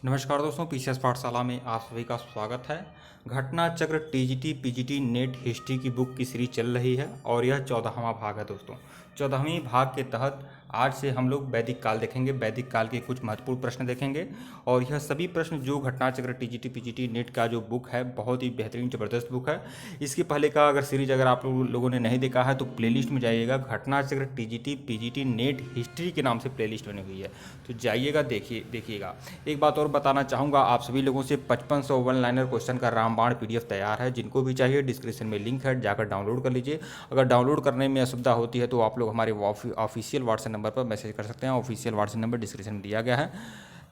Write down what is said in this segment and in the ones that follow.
नमस्कार दोस्तों, पीसीएस पाठशाला में आप सभी का स्वागत है। घटना चक्र टीजीटी पीजीटी नेट हिस्ट्री की बुक की सीरीज चल रही है और यह 14वां भाग है दोस्तों। 14वें भाग के तहत आज से हम लोग वैदिक काल देखेंगे। वैदिक काल के कुछ महत्वपूर्ण प्रश्न देखेंगे और यह सभी प्रश्न जो घटना चक्र टीजीटी पीजीटी नेट का जो बुक है बहुत ही बेहतरीन ज़बरदस्त बुक है। इसके पहले का अगर सीरीज अगर आप लोगों ने नहीं देखा है तो प्लेलिस्ट में जाइएगा। घटना चक्र टीजीटी पीजीटी नेट हिस्ट्री के नाम से प्लेलिस्ट बनी हुई है, तो जाइएगा देखिएगा। एक बात और बताना चाहूँगा आप सभी लोगों से, 5500 वन लाइनर क्वेश्चन का रामबाण पीडीएफ तैयार है। जिनको भी चाहिए डिस्क्रिप्शन में लिंक है, जाकर डाउनलोड कर लीजिए। अगर डाउनलोड करने में असुविधा होती है तो आप लोग हमारे ऑफिशियल व्हाट्सएप नंबर पर मैसेज कर सकते हैं। ऑफिशियल व्हाट्सएप नंबर डिस्क्रिप्शन में दिया गया है।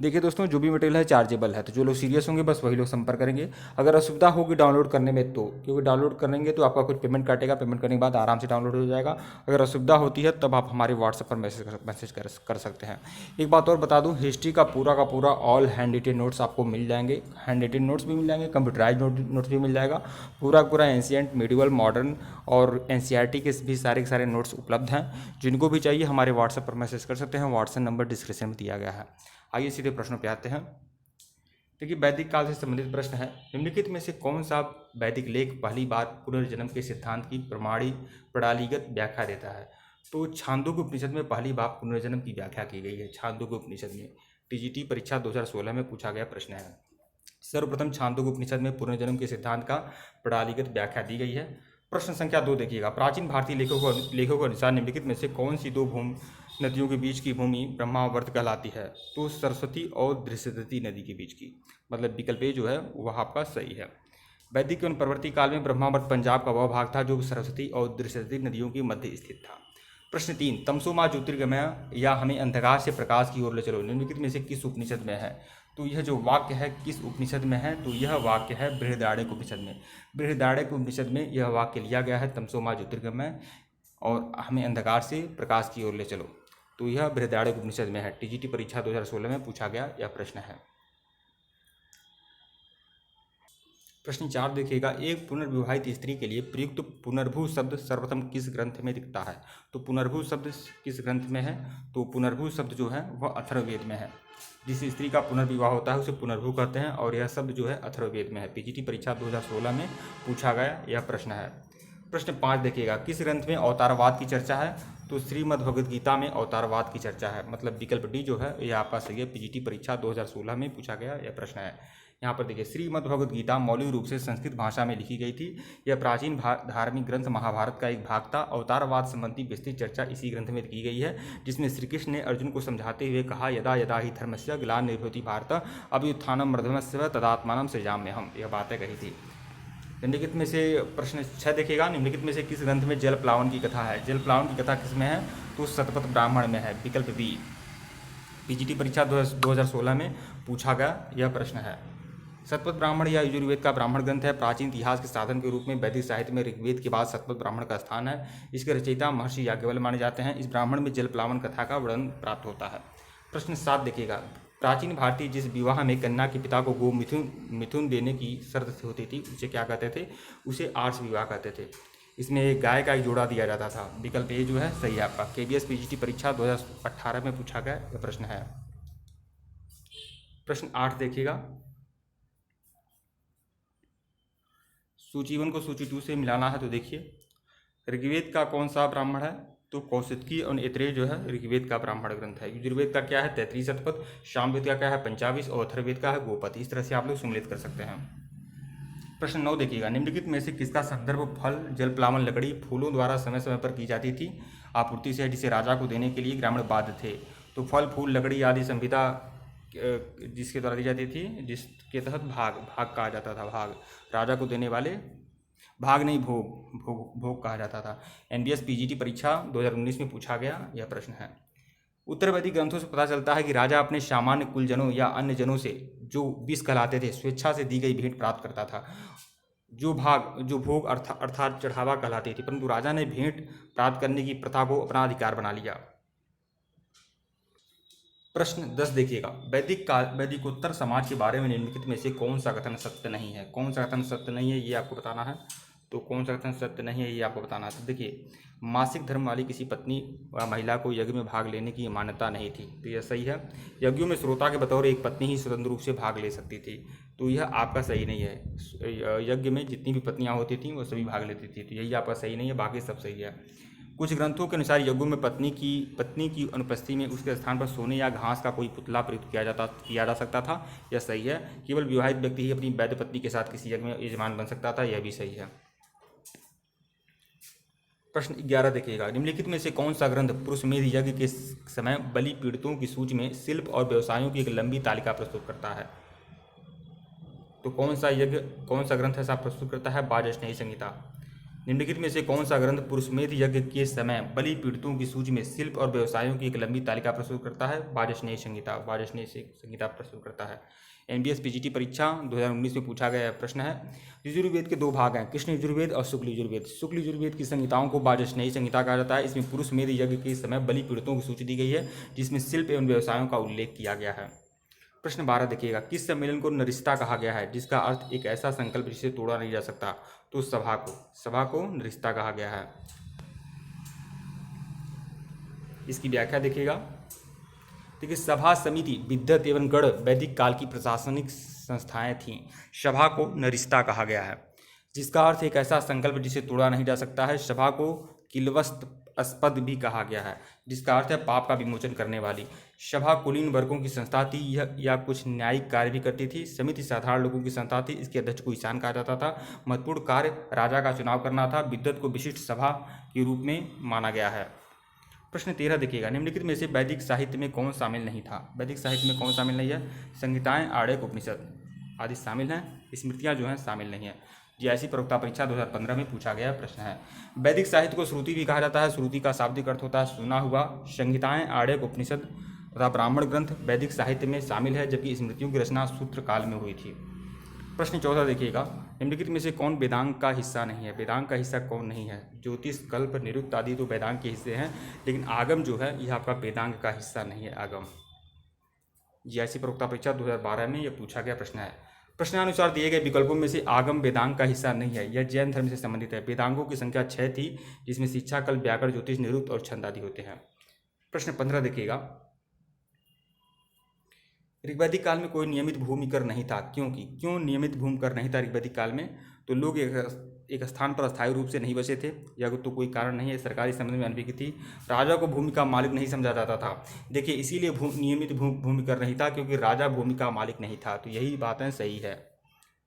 देखिए दोस्तों, जो भी मटेरियल है चार्जेबल है, तो जो लोग सीरियस होंगे बस वही लोग संपर्क करेंगे। अगर असुविधा होगी डाउनलोड करने में तो, क्योंकि डाउनलोड करेंगे तो आपका कुछ पेमेंट काटेगा, पेमेंट करने के बाद आराम से डाउनलोड हो जाएगा। अगर असुविधा होती है तब आप हमारे व्हाट्सएप पर मैसेज कर सकते हैं। एक बात और बता दूं, हिस्ट्री का पूरा ऑल हैंड रिटेन नोट्स आपको मिल जाएंगे। हैंड रिटेन नोट्स भी मिल जाएंगे, कंप्यूटराइज नोट्स भी मिल जाएगा। पूरा एंशिएंट, मिडिवल, मॉडर्न और एनसीईआरटी के भी सारे नोट्स उपलब्ध हैं। जिनको भी चाहिए हमारे व्हाट्सएप पर मैसेज कर सकते हैं। व्हाट्सएप नंबर डिस्क्रिप्शन में दिया गया है। आइए सीधे प्रश्नों पे आते हैं। देखिए, वैदिक काल से संबंधित प्रश्न है। निम्नलिखित में से कौन सा वैदिक लेख पहली बार पुनर्जन्म के सिद्धांत की प्रणालीगत व्याख्या देता है? तो छांदोग्य उपनिषद में पहली बार पुनर्जन्म की व्याख्या की गई है। छांदोग्य उपनिषद में टीजीटी परीक्षा 2016 में पूछा गया प्रश्न है। सर्वप्रथम छांदोग्य उपनिषद में पुनर्जन्म के सिद्धांत का प्रणालीगत व्याख्या दी गई है। प्रश्न संख्या 2 देखिएगा। प्राचीन भारतीय लेखों के अनुसार निम्नलिखित में से कौन सी दो नदियों के बीच की भूमि ब्रह्मावर्त कहलाती है? तो सरस्वती और दृश्यवती नदी के बीच की, मतलब विकल्प ए जो है वह आपका सही है। वैदिक एवं परवर्ती काल में ब्रह्मावर्त पंजाब का वह भाग था जो सरस्वती और दृश्यवती नदियों के मध्य स्थित था। प्रश्न 3, तमसो मां ज्योतिर्गमय या हमें अंधकार से प्रकाश की ओर ले चलो निम्नलिखित में से किस उपनिषद में है? तो यह जो वाक्य है किस उपनिषद में है? तो यह वाक्य है बृहदारण्यक उपनिषद में। बृहदारण्यक उपनिषद में यह वाक्य लिया गया है, तमसो मां ज्योतिर्गमय और हमें अंधकार से प्रकाश की ओर ले चलो। तो यह बृहदारण्यक उपनिषद में है। टीजीटी परीक्षा 2016 में पूछा गया यह प्रश्न है। प्रश्न 4 देखिएगा। एक पुनर्विवाहित स्त्री के लिए प्रयुक्त पुनर्भू शब्द सर्वप्रथम किस ग्रंथ में दिखता है? तो पुनर्भू शब्द किस ग्रंथ में है? तो पुनर्भू शब्द जो है वह अथर्ववेद में है। जिस स्त्री का पुनर्विवाह होता है उसे पुनर्भू कहते हैं और यह शब्द जो है अथर्ववेद में है। पीजीटी परीक्षा 2016 में पूछा गया यह प्रश्न है। प्रश्न 5 देखिएगा। किस ग्रंथ में अवतारवाद की चर्चा है? तो श्रीमद् भगवद गीता में अवतारवाद की चर्चा है, मतलब विकल्प डी जो है यह आपका सही है। पीजीटी परीक्षा 2016 में पूछा गया यह प्रश्न है। यहाँ पर देखिए, श्रीमद् भगवद गीता मौलिक रूप से संस्कृत भाषा में लिखी गई थी। यह प्राचीन धार्मिक ग्रंथ महाभारत का एक भाग था। अवतारवाद संबंधी विस्तृत चर्चा इसी ग्रंथ में की गई है, जिसमें श्री कृष्ण ने अर्जुन को समझाते हुए कहा, यदा यदा ही धर्मस्य ग्लानिर्भवति भारत अभ्युत्थानम मध्यमस्य तदात्मानं सृजाम्यहम्। यह बातें कही थी। निम्नलिखित में से प्रश्न 6 देखिएगा। निम्नलिखित में से किस ग्रंथ में जल प्लावन की कथा है? जल प्लावन की कथा किस में है? तो शतपथ ब्राह्मण में है, विकल्प बी। पीजीटी परीक्षा 2016 में पूछा गया यह प्रश्न है। शतपथ ब्राह्मण या यजुर्वेद का ब्राह्मण ग्रंथ है। प्राचीन इतिहास के साधन के रूप में वैदिक साहित्य में ऋग्वेद के बाद शतपथ ब्राह्मण का स्थान है। इसके रचयिता महर्षि याज्ञवल्क्य माने जाते हैं। इस ब्राह्मण में जल प्लावन कथा का वर्णन प्राप्त होता है। प्रश्न 7 देखिएगा। प्राचीन भारतीय जिस विवाह में कन्या के पिता को गो मिथुन देने की शर्त होती थी उसे क्या कहते थे? उसे आर्ष विवाह कहते थे। इसमें एक गाय का एक जोड़ा दिया जाता था। विकल्प ए जो है सही है आपका। केबीएस पीजीटी परीक्षा 2018 में पूछा गया यह प्रश्न है। प्रश्न 8 देखिएगा। सूची 1 को सूची 2 से मिलाना है, तो देखिए ऋग्वेद का कौन सा ब्राह्मण है? तो कौशिकी और ऐतरेय जो है ऋग्वेद का ब्राह्मण ग्रंथ है। यजुर्वेद का क्या है? 33 शतपथ। सामवेद का क्या है? 25 और अथर्ववेद का है गोपथ। इस तरह से आप लोग सम्मिलित कर सकते हैं। प्रश्न 9 देखिएगा। निम्नलिखित में से किसका संदर्भ फल, जल प्लावन, लकड़ी, फूलों द्वारा समय समय पर की जाती थी आपूर्ति से, जिसे राजा को देने के लिए ग्रामीण बाध्य थे? तो फल, फूल, लकड़ी आदि संविदा जिसके द्वारा दी जाती थी, जिसके तहत भाग कहा जाता था। भाग राजा को देने वाले, भाग नहीं भोग कहा जाता था। एनबीएस पीजीटी परीक्षा 2019 में पूछा गया यह प्रश्न है। उत्तर वैदिक ग्रंथों से पता चलता है कि राजा अपने सामान्य कुलजनों या अन्य जनों से जो विष कहलाते थे स्वेच्छा से दी गई भेंट प्राप्त करता था। जो भोग अर्थात चढ़ावा कहलाती थी, परंतु राजा ने भेंट प्राप्त करने की प्रथा को अपना अधिकार बना लिया। प्रश्न 10 देखिएगा। वैदिकोत्तर समाज के बारे में निम्नलिखित में से कौन सा कथन सत्य नहीं है? कौन सा कथन सत्य नहीं है ये आपको बताना है। तो कौन सा कथन सत्य नहीं है ये आपको बताना है। तो देखिए, मासिक धर्म वाली किसी पत्नी व महिला को यज्ञ में भाग लेने की मान्यता नहीं थी, तो यह सही है। यज्ञों में श्रोता के बतौर एक पत्नी ही स्वतंत्र रूप से भाग ले सकती थी, तो यह आपका सही नहीं है। यज्ञ में जितनी भी पत्नियां होती थीं वो सभी भाग लेती थी, तो यही आपका सही नहीं है, बाकी सब सही है। कुछ ग्रंथों के अनुसार यज्ञों में पत्नी की अनुपस्थिति में उसके स्थान पर सोने या घास का कोई पुतला प्रयुक्त किया जा सकता था, यह सही है। केवल विवाहित व्यक्ति ही अपनी वैध पत्नी के साथ किसी यज्ञ में यजमान बन सकता था, यह भी सही है। प्रश्न 11 देखिएगा, निम्नलिखित में से कौन सा ग्रंथ पुरुषमेध यज्ञ के समय बलि पीड़ितों की सूची में शिल्प और व्यवसायों की एक लंबी तालिका प्रस्तुत करता है। तो कौन सा ग्रंथ ऐसा प्रस्तुत करता है? वाजस्नेयी संहिता। निम्नलिखित में से कौन सा ग्रंथ पुरुषमेध यज्ञ के समय बलि पीड़ितों की सूची में शिल्प और व्यवसायों की एक लंबी तालिका प्रस्तुत करता है? वाजस्नेयी संहिता प्रस्तुत करता है। एमबीएस पीजीटी परीक्षा 2019 में पूछा गया प्रश्न है। यजुर्वेद के दो भाग हैं, कृष्ण यजुर्वेद और शुक्ल यजुर्वेद। शुक्ल यजुर्वेद की संहिताओं को वाजस्नेयी संहिता कहा जाता है। इसमें पुरुषमेध यज्ञ के समय बलि पीड़ितों की सूची दी गई है, जिसमें शिल्प एवं व्यवसायों का उल्लेख किया गया है। प्रश्न 12 देखिएगा, किस सम्मेलन को नरिस्ता कहा गया है, जिसका अर्थ एक ऐसा संकल्प जिसे तोड़ा नहीं जा सकता? तो सभा को नरिस्ता कहा गया है। इसकी व्याख्या देखिएगा। देखिए, सभा, समिति, विद्वत एवं गण वैदिक काल की प्रशासनिक संस्थाएं थीं। सभा को नरिस्ता कहा गया है, जिसका अर्थ एक ऐसा संकल्प जिसे तोड़ा नहीं जा सकता है। सभा को किलवस्त्रस्पद भी कहा गया है, जिसका अर्थ है पाप का विमोचन करने वाली। सभा कुलीन वर्गों की संस्था थी, या कुछ न्यायिक कार्य भी करती थी। समिति साधारण लोगों की संस्था थी, इसके अध्यक्ष को ईशान कहा जाता था। महत्वपूर्ण कार्य राजा का चुनाव करना था। विद्वत को विशिष्ट सभा के रूप में माना गया है। प्रश्न 13 देखिएगा, निम्नलिखित में से वैदिक साहित्य में कौन शामिल नहीं था? वैदिक साहित्य में कौन शामिल नहीं है? संहिताएं, आर्यक, उपनिषद आदि शामिल हैं, स्मृतियां जो हैं शामिल नहीं है। जीआईसी प्रवक्ता परीक्षा 2015 में पूछा गया प्रश्न है। वैदिक साहित्य को श्रुति भी कहा जाता है। श्रुति का शाब्दिक अर्थ होता है सुना हुआ। संहिताएं, आर्यक, उपनिषद तथा ब्राह्मण ग्रंथ वैदिक साहित्य में शामिल है, जबकि स्मृतियों की रचना सूत्र काल में हुई थी। प्रश्न 14 देखिएगा, निम्नलिखित में से कौन वेदांग का हिस्सा नहीं है? वेदांग का हिस्सा कौन नहीं है? ज्योतिष, कल्प, निरुक्त आदि तो वेदांग के हिस्से हैं, लेकिन आगम जो है यह आपका वेदांग का हिस्सा नहीं है। आगम जीआईसी प्रवक्ता परीक्षा 2012 में यह पूछा गया प्रश्न है। प्रश्नानुसार दिए गए विकल्पों में से आगम वेदांग का हिस्सा नहीं है। यह जैन धर्म से संबंधित है। वेदांगों की संख्या 6 थी, जिसमें शिक्षा, कल्प, व्याकरण, ज्योतिष, निरुक्त और छंद आदि होते हैं। प्रश्न 15 देखिएगा, ऋग्वैदिक काल में कोई नियमित भूमिकर नहीं था, क्यों नियमित भूमिकर नहीं था ऋग्वैदिक काल में? तो लोग एक स्थान पर अस्थायी रूप से नहीं बसे थे, या तो कोई कारण नहीं है। सरकारी संबंध में अनभिज्ञ थी। राजा को भूमि का मालिक नहीं समझा जाता था। देखिए, इसीलिए नियमित भूमिकर नहीं था, क्योंकि राजा भूमि का मालिक नहीं था, तो यही बातें सही है।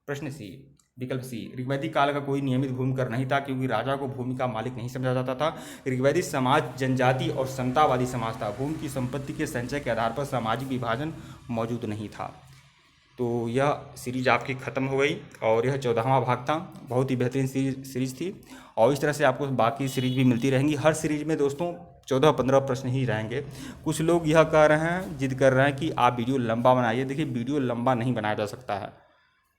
प्रश्न सी, विकल्प सी, ऋग्वैदिक काल का कोई नियमित भूमिकर नहीं था, क्योंकि राजा को भूमि का मालिक नहीं समझा जाता था। ऋग्वैदिक समाज जनजाति और समतावादी समाज था। भूमि की संपत्ति के संचय के आधार पर सामाजिक विभाजन मौजूद नहीं था। तो यह सीरीज आपकी ख़त्म हो गई, और यह 14वां भाग था। बहुत ही बेहतरीन सीरीज थी, और इस तरह से आपको बाकी सीरीज भी मिलती रहेंगी। हर सीरीज में दोस्तों 14-15 प्रश्न ही रहेंगे। कुछ लोग यह कह रहे हैं, जिद कर रहे हैं कि आप वीडियो लंबा बनाइए। देखिए, वीडियो लंबा नहीं बनाया जा सकता है,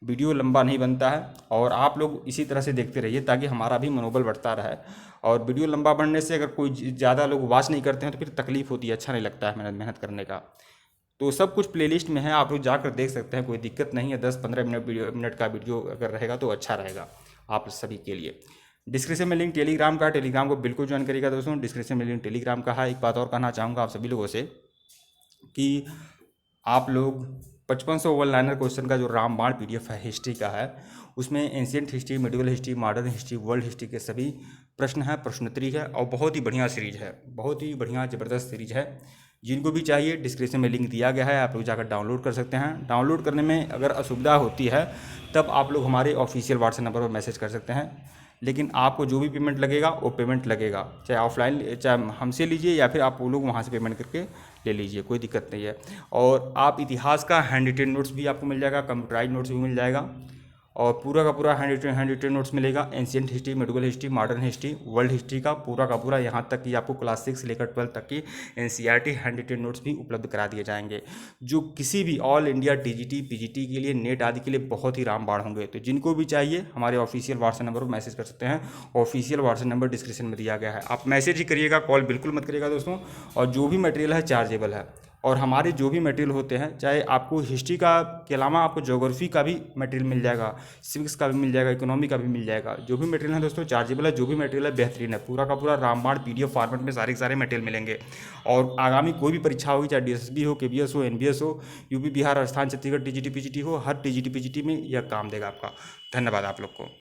वीडियो लंबा नहीं बनता है, और आप लोग इसी तरह से देखते रहिए ताकि हमारा भी मनोबल बढ़ता रहे। और वीडियो लंबा बनने से अगर कोई ज़्यादा लोग वॉच नहीं करते हैं तो फिर तकलीफ होती है, अच्छा नहीं लगता है मेहनत करने का। तो सब कुछ प्लेलिस्ट में है, आप लोग जाकर देख सकते हैं, कोई दिक्कत नहीं है। 10-15 मिनट का वीडियो अगर रहेगा तो अच्छा रहेगा आप सभी के लिए। डिस्क्रिप्शन में लिंक टेलीग्राम का, टेलीग्राम को बिल्कुल ज्वाइन करिएगा दोस्तों। डिस्क्रिप्शन में लिंक टेलीग्राम का है। एक बात और कहना चाहूँगा आप सभी लोगों से कि आप लोग 5500 वन लाइनर क्वेश्चन का जो रामबाण PDF है हिस्ट्री का है, उसमें ancient history, medieval history, modern history, world history के सभी प्रश्न हैं, प्रश्नोत्तरी है, और बहुत ही बढ़िया सीरीज है, बहुत ही बढ़िया ज़बरदस्त सीरीज है। जिनको भी चाहिए डिस्क्रिप्शन में लिंक दिया गया है, आप लोग जाकर डाउनलोड कर सकते हैं। डाउनलोड करने में अगर असुविधा होती है तब आप लोग हमारे ऑफिशियल व्हाट्सएप नंबर पर मैसेज कर सकते हैं, लेकिन आपको जो भी पेमेंट लगेगा वो पेमेंट लगेगा, चाहे ऑफलाइन, चाहे हमसे लीजिए या फिर आप वो लोग वहाँ से पेमेंट करके ले लीजिए, कोई दिक्कत नहीं है। और आप इतिहास का हैंड रिटेन नोट्स भी आपको मिल जाएगा, कंप्यूटराइज नोट्स भी मिल जाएगा, और पूरा का पूरा हैंड रिटेन नोट्स मिलेगा। Ancient history, medieval history, modern history, world history का पूरा यहाँ तक कि आपको क्लास 6 से लेकर 12 तक की NCERT हैंड रिटेन नोट्स भी उपलब्ध करा दिए जाएंगे, जो किसी भी ऑल इंडिया TGT PGT के लिए, नेट आदि के लिए बहुत ही रामबाण होंगे। तो जिनको भी चाहिए हमारे ऑफिशियल व्हाट्सएप नंबर पर मैसेज कर सकते हैं। ऑफिशियल व्हाट्सएप नंबर डिस्क्रिप्शन में दिया गया है, आप मैसेज ही करिएगा, कॉल बिल्कुल मत करिएगा दोस्तों। और जो भी मटेरियल है चार्जेबल है, और हमारे जो भी मटेरियल होते हैं, चाहे आपको हिस्ट्री का के अलावा आपको ज्योग्राफी का भी मटेरियल मिल जाएगा, सिविक्स का भी मिल जाएगा, इकोनॉमी का भी मिल जाएगा। जो भी मटेरियल है दोस्तों चार्जेबल है, जो भी मटेरियल है बेहतरीन है, पूरा का पूरा रामबाण PDF फॉर्मेट में सारे के सारे मटेरियल मिलेंगे। और आगामी कोई भी परीक्षा होगी, चाहे DSSB हो, KBS हो, NBS हो, UP Bihar Rajasthan Chhattisgarh TGT PGT हो, हर TGT PGT में यह काम देगा आपका। धन्यवाद आप लोग को।